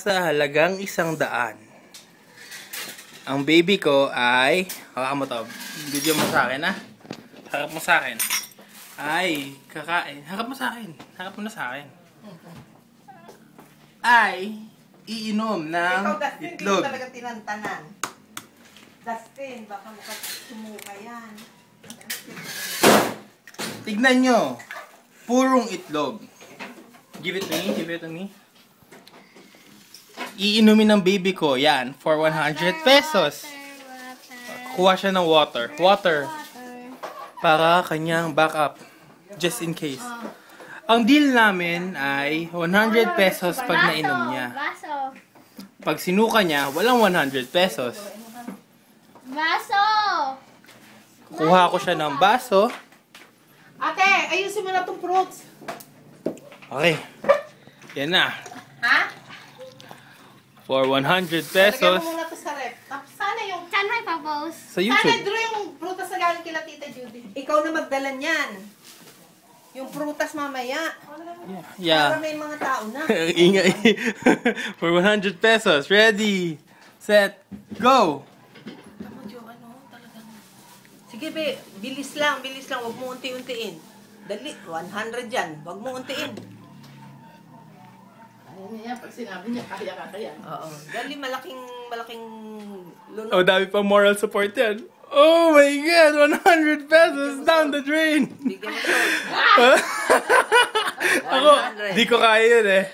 Sa halagang 100. Ang baby ko ay, hawakan mo to, video mo sa akin, ha? Harap mo sa akin. Ay, kakain. Harap mo sa akin. Harap mo na sa akin. Ay, iinom ng ikaw, Dustin, itlog. hindi talaga tinantanan. Dustin, baka sumuka yan. Tignan nyo. Purong itlog. Give it to me. Give it to me. Iinumin ng baby ko. Yan. For 100 pesos. Kuha siya ng water. Water. Para kanyang backup. Just in case. Ang deal namin ay 100 pesos pag nainom niya. Pag sinuka niya, walang 100 pesos. Baso! Kuha ko siya ng baso. Ate, ayusin mo na itong fruits. Okay. Yan na. Ha? For 100 Lagyan pesos. mo muna ito sa rep. Tapos sana yung... Can I propose? Sa Sana YouTube. draw yung prutas na galing kila Tita Judy. Ikaw na magdala niyan. Yung prutas mamaya. Para Yeah. may mga tao na. Ingay. For 100 pesos. Ready. Set. Go. Tama, Jo, ano, talagang... Sige, be. Bilis lang. Huwag mo unti-untiin. Dali. 100 yan. Huwag mo untiin. Ayun niya, pag sinabi niya, kaya. Oo. Dali, malaking lunok. Oh, dami pang moral support yan. Oh my God! 100 pesos down the drain! Bigyan mo siya. Ako, di ko kaya yun eh.